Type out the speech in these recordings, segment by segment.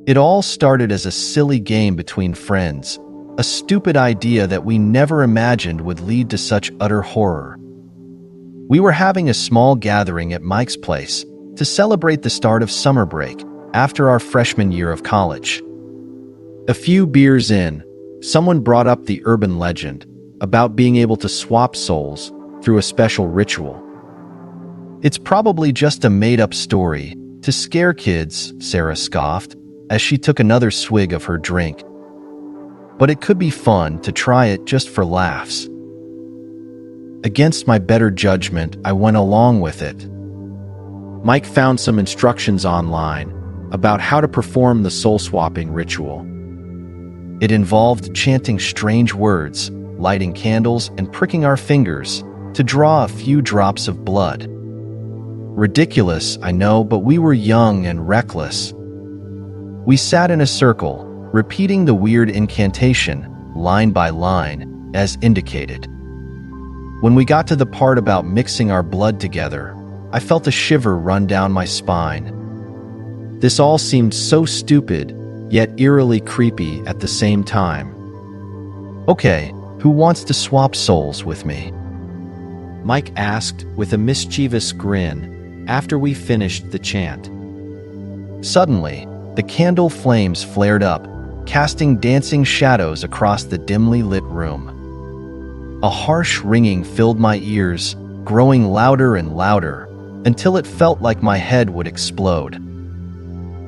It all started as a silly game between friends, a stupid idea that we never imagined would lead to such utter horror. We were having a small gathering at Mike's place to celebrate the start of summer break after our freshman year of college. A few beers in, someone brought up the urban legend about being able to swap souls through a special ritual. "It's probably just a made-up story to scare kids," Sarah scoffed as she took another swig of her drink. "But it could be fun to try it just for laughs." Against my better judgment, I went along with it. Mike found some instructions online about how to perform the soul-swapping ritual. It involved chanting strange words, lighting candles, and pricking our fingers to draw a few drops of blood. Ridiculous, I know, but we were young and reckless. We sat in a circle, repeating the weird incantation, line by line, as indicated. When we got to the part about mixing our blood together, I felt a shiver run down my spine. This all seemed so stupid, yet eerily creepy at the same time. "Okay, who wants to swap souls with me?" Mike asked with a mischievous grin after we finished the chant. Suddenly, the candle flames flared up, casting dancing shadows across the dimly lit room. A harsh ringing filled my ears, growing louder and louder, until it felt like my head would explode.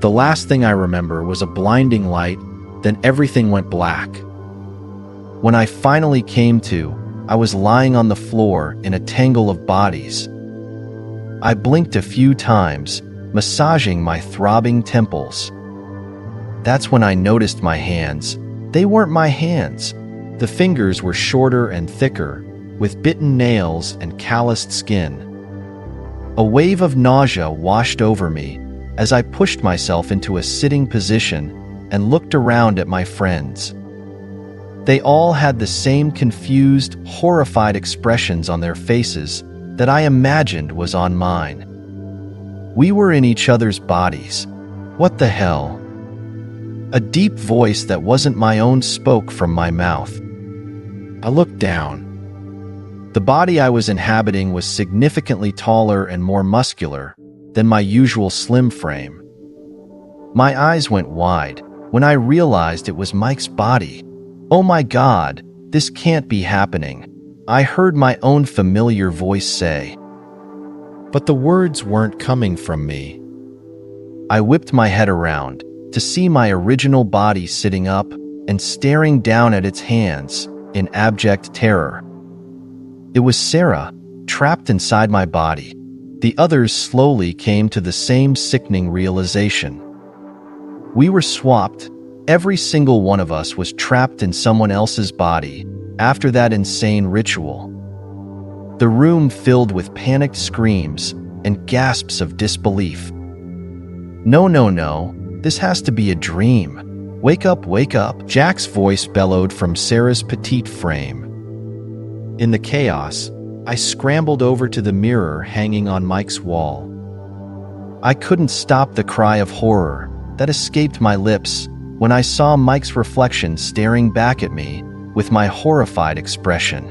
The last thing I remember was a blinding light, then everything went black. When I finally came to, I was lying on the floor in a tangle of bodies. I blinked a few times, massaging my throbbing temples. That's when I noticed my hands. They weren't my hands. The fingers were shorter and thicker, with bitten nails and calloused skin. A wave of nausea washed over me as I pushed myself into a sitting position and looked around at my friends. They all had the same confused, horrified expressions on their faces that I imagined was on mine. We were in each other's bodies. What the hell? A deep voice that wasn't my own spoke from my mouth. I looked down. The body I was inhabiting was significantly taller and more muscular than my usual slim frame. My eyes went wide when I realized it was Mike's body. "Oh my God, this can't be happening," I heard my own familiar voice say. But the words weren't coming from me. I whipped my head around to see my original body sitting up and staring down at its hands in abject terror. It was Sarah, trapped inside my body. The others slowly came to the same sickening realization. We were swapped. Every single one of us was trapped in someone else's body after that insane ritual. The room filled with panicked screams and gasps of disbelief. No, this has to be a dream. Wake up, Jack's voice bellowed from Sarah's petite frame. In the chaos, I scrambled over to the mirror hanging on Mike's wall. I couldn't stop the cry of horror that escaped my lips when I saw Mike's reflection staring back at me with my horrified expression.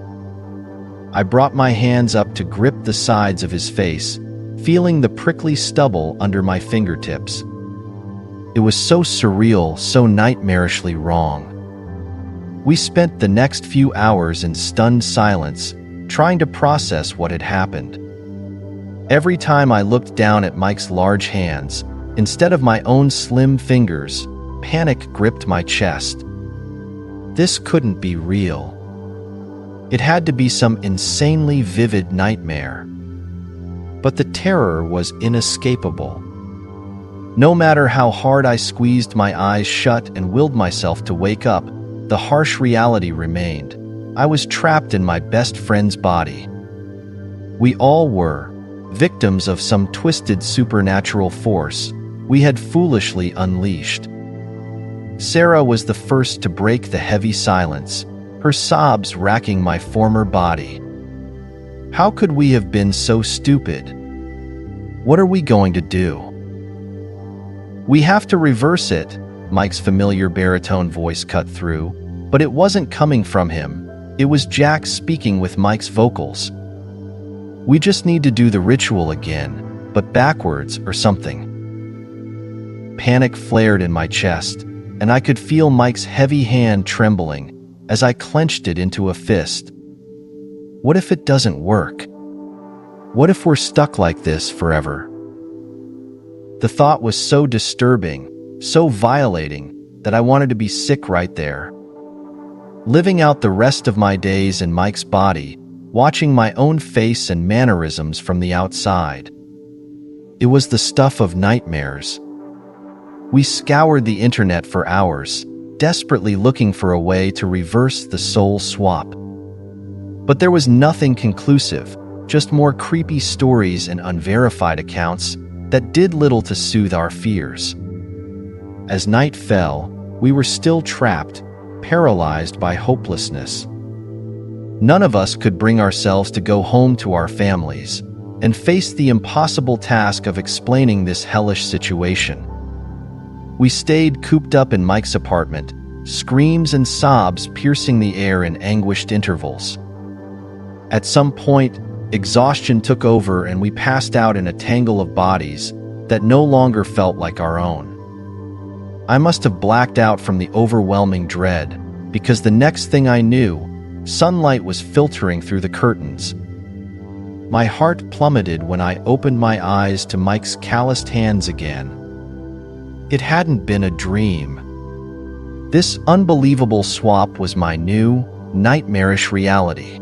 I brought my hands up to grip the sides of his face, feeling the prickly stubble under my fingertips. It was so surreal, so nightmarishly wrong. We spent the next few hours in stunned silence, trying to process what had happened. Every time I looked down at Mike's large hands, instead of my own slim fingers, panic gripped my chest. This couldn't be real. It had to be some insanely vivid nightmare. But the terror was inescapable. No matter how hard I squeezed my eyes shut and willed myself to wake up, the harsh reality remained. I was trapped in my best friend's body. We all were, victims of some twisted supernatural force we had foolishly unleashed. Sarah was the first to break the heavy silence, her sobs racking my former body. How could we have been so stupid? What are we going to do? We have to reverse it, Mike's familiar baritone voice cut through, but it wasn't coming from him. It was Jack speaking with Mike's vocals. "We just need to do the ritual again, but backwards or something." Panic flared in my chest, and I could feel Mike's heavy hand trembling as I clenched it into a fist. What if it doesn't work? What if we're stuck like this forever? The thought was so disturbing, so violating, that I wanted to be sick right there. Living out the rest of my days in Mike's body, watching my own face and mannerisms from the outside. It was the stuff of nightmares. We scoured the internet for hours, desperately looking for a way to reverse the soul swap. But there was nothing conclusive, just more creepy stories and unverified accounts that did little to soothe our fears. As night fell, we were still trapped, paralyzed by hopelessness. None of us could bring ourselves to go home to our families and face the impossible task of explaining this hellish situation. We stayed cooped up in Mike's apartment, screams and sobs piercing the air in anguished intervals. At some point, exhaustion took over and we passed out in a tangle of bodies that no longer felt like our own. I must have blacked out from the overwhelming dread, because the next thing I knew, sunlight was filtering through the curtains. My heart plummeted when I opened my eyes to Mike's calloused hands again. It hadn't been a dream. This unbelievable swap was my new, nightmarish reality.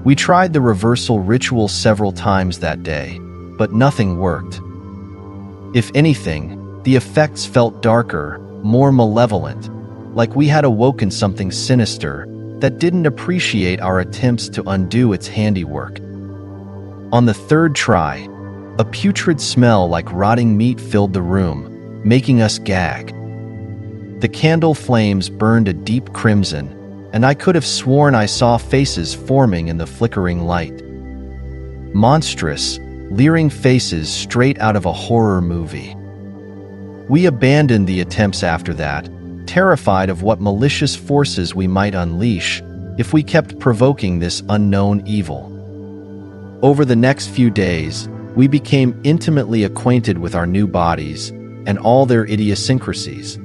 We tried the reversal ritual several times that day, but nothing worked. If anything, the effects felt darker, more malevolent, like we had awoken something sinister that didn't appreciate our attempts to undo its handiwork. On the third try, a putrid smell like rotting meat filled the room, making us gag. The candle flames burned a deep crimson, and I could have sworn I saw faces forming in the flickering light. Monstrous, leering faces straight out of a horror movie. We abandoned the attempts after that, terrified of what malicious forces we might unleash if we kept provoking this unknown evil. Over the next few days, we became intimately acquainted with our new bodies and all their idiosyncrasies.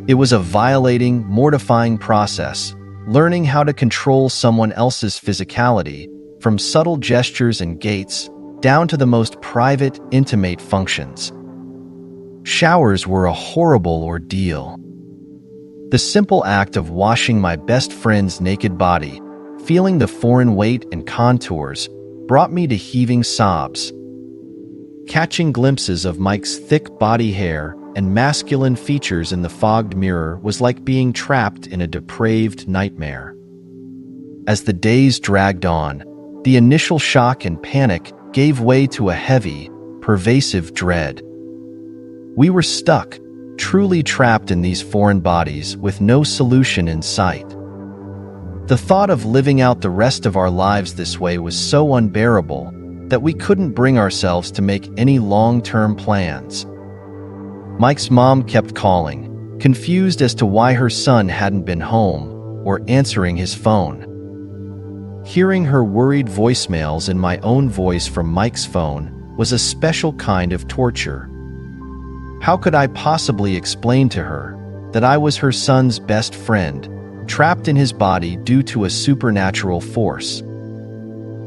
It was a violating, mortifying process, learning how to control someone else's physicality, from subtle gestures and gaits down to the most private, intimate functions. Showers were a horrible ordeal. The simple act of washing my best friend's naked body, feeling the foreign weight and contours, brought me to heaving sobs. Catching glimpses of Mike's thick body hair and masculine features in the fogged mirror was like being trapped in a depraved nightmare. As the days dragged on, the initial shock and panic gave way to a heavy, pervasive dread. We were stuck, truly trapped in these foreign bodies with no solution in sight. The thought of living out the rest of our lives this way was so unbearable that we couldn't bring ourselves to make any long-term plans. Mike's mom kept calling, confused as to why her son hadn't been home or answering his phone. Hearing her worried voicemails in my own voice from Mike's phone was a special kind of torture. How could I possibly explain to her that I was her son's best friend, trapped in his body due to a supernatural force?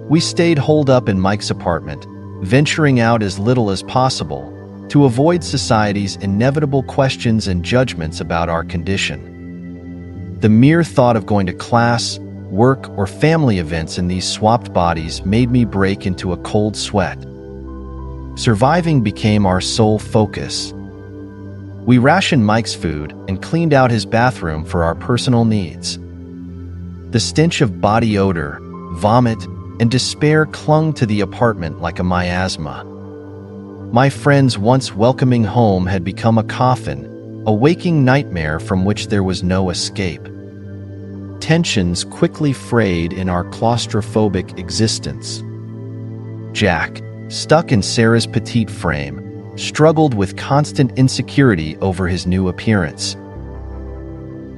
We stayed holed up in Mike's apartment, venturing out as little as possible to avoid society's inevitable questions and judgments about our condition. The mere thought of going to class, work, or family events in these swapped bodies made me break into a cold sweat. Surviving became our sole focus. We rationed Mike's food and cleaned out his bathroom for our personal needs. The stench of body odor, vomit, and despair clung to the apartment like a miasma. My friend's once welcoming home had become a coffin, a waking nightmare from which there was no escape. Tensions quickly frayed in our claustrophobic existence. Jack, stuck in Sarah's petite frame, struggled with constant insecurity over his new appearance.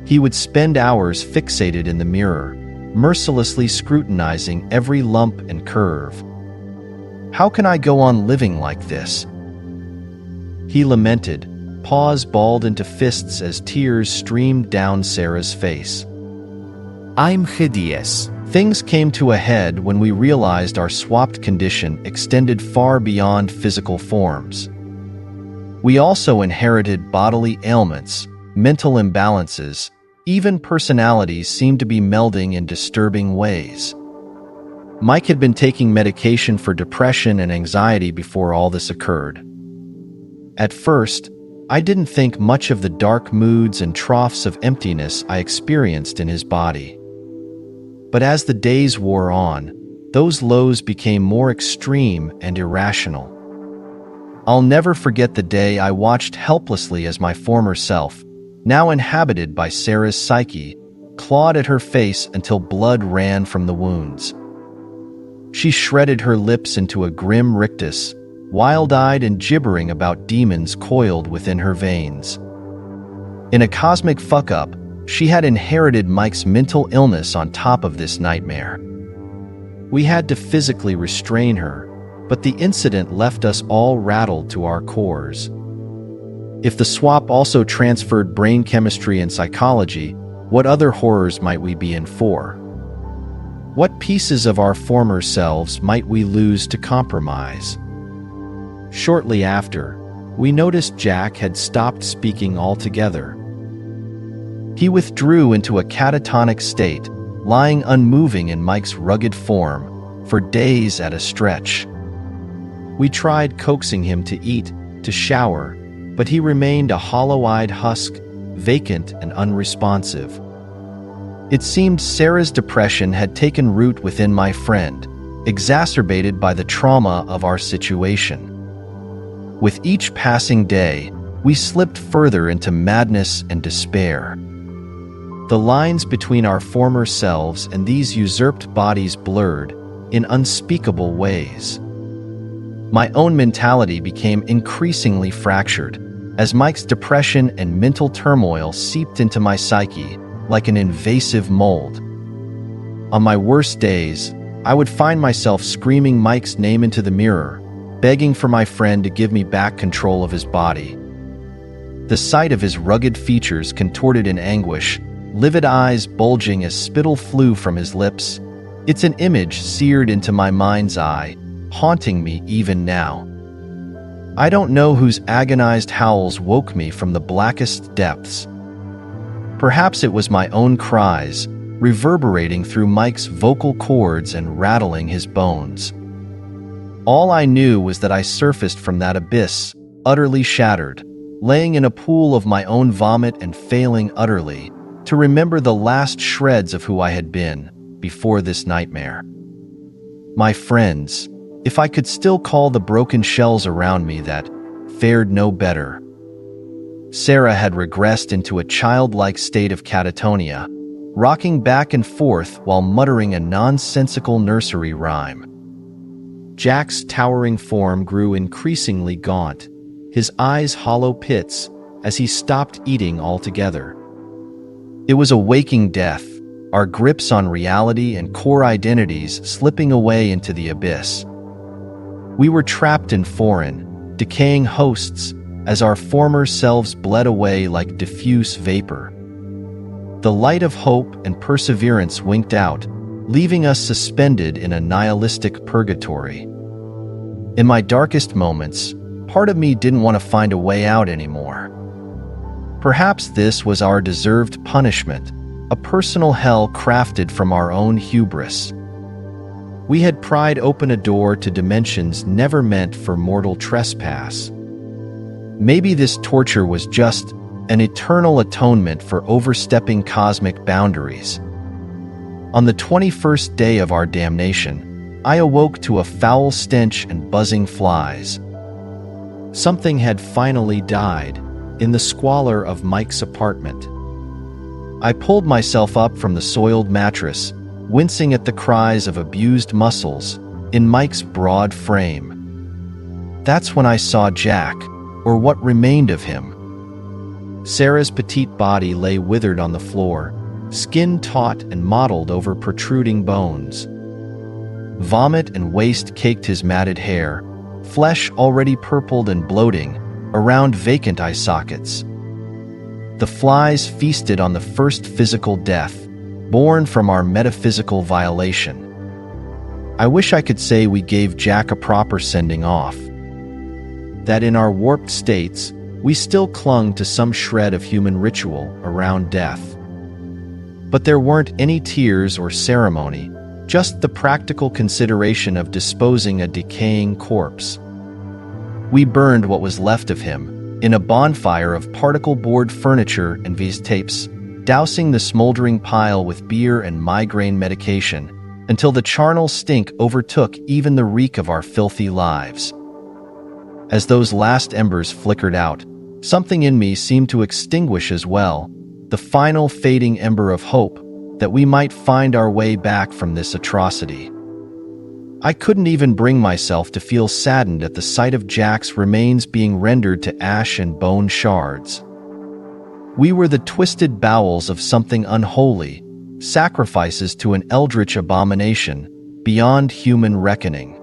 He would spend hours fixated in the mirror, mercilessly scrutinizing every lump and curve. "How can I go on living like this?" he lamented, paws balled into fists as tears streamed down Sarah's face. "I'm hideous." Things came to a head when we realized our swapped condition extended far beyond physical forms. We also inherited bodily ailments, mental imbalances, even personalities seemed to be melding in disturbing ways. Mike had been taking medication for depression and anxiety before all this occurred. At first, I didn't think much of the dark moods and troughs of emptiness I experienced in his body. But as the days wore on, those lows became more extreme and irrational. I'll never forget the day I watched helplessly as my former self, now inhabited by Sarah's psyche, clawed at her face until blood ran from the wounds. She shredded her lips into a grim rictus, wild-eyed and gibbering about demons coiled within her veins. In a cosmic fuck-up, she had inherited Mike's mental illness on top of this nightmare. We had to physically restrain her, but the incident left us all rattled to our cores. If the swap also transferred brain chemistry and psychology, what other horrors might we be in for? What pieces of our former selves might we lose to compromise? Shortly after, we noticed Jack had stopped speaking altogether. He withdrew into a catatonic state, lying unmoving in Mike's rugged form, for days at a stretch. We tried coaxing him to eat, to shower, but he remained a hollow-eyed husk, vacant and unresponsive. It seemed Sarah's depression had taken root within my friend, exacerbated by the trauma of our situation. With each passing day, we slipped further into madness and despair. The lines between our former selves and these usurped bodies blurred in unspeakable ways. My own mentality became increasingly fractured as Mike's depression and mental turmoil seeped into my psyche like an invasive mold. On my worst days, I would find myself screaming Mike's name into the mirror, begging for my friend to give me back control of his body. The sight of his rugged features contorted in anguish, livid eyes bulging as spittle flew from his lips, it's an image seared into my mind's eye, haunting me even now. I don't know whose agonized howls woke me from the blackest depths. Perhaps it was my own cries, reverberating through Mike's vocal cords and rattling his bones. All I knew was that I surfaced from that abyss, utterly shattered, laying in a pool of my own vomit and failing utterly to remember the last shreds of who I had been before this nightmare. My friends, if I could still call the broken shells around me that fared no better. Sarah had regressed into a childlike state of catatonia, rocking back and forth while muttering a nonsensical nursery rhyme. Jack's towering form grew increasingly gaunt, his eyes hollow pits as he stopped eating altogether. It was a waking death, our grips on reality and core identities slipping away into the abyss. We were trapped in foreign, decaying hosts as our former selves bled away like diffuse vapor. The light of hope and perseverance winked out, leaving us suspended in a nihilistic purgatory. In my darkest moments, part of me didn't want to find a way out anymore. Perhaps this was our deserved punishment, a personal hell crafted from our own hubris. We had pried open a door to dimensions never meant for mortal trespass. Maybe this torture was just an eternal atonement for overstepping cosmic boundaries. On the 21st day of our damnation, I awoke to a foul stench and buzzing flies. Something had finally died in the squalor of Mike's apartment. I pulled myself up from the soiled mattress, wincing at the cries of abused muscles in Mike's broad frame. That's when I saw Jack, or what remained of him. Sarah's petite body lay withered on the floor, skin taut and mottled over protruding bones. Vomit and waste caked his matted hair, flesh already purpled and bloating around vacant eye sockets. The flies feasted on the first physical death, born from our metaphysical violation. I wish I could say we gave Jack a proper sending off. That in our warped states, we still clung to some shred of human ritual around death. But there weren't any tears or ceremony, just the practical consideration of disposing a decaying corpse. We burned what was left of him in a bonfire of particle board furniture and VS tapes, dousing the smoldering pile with beer and migraine medication until the charnel stink overtook even the reek of our filthy lives. As those last embers flickered out, something in me seemed to extinguish as well, the final fading ember of hope that we might find our way back from this atrocity. I couldn't even bring myself to feel saddened at the sight of Jack's remains being rendered to ash and bone shards. We were the twisted bowels of something unholy, sacrifices to an eldritch abomination beyond human reckoning.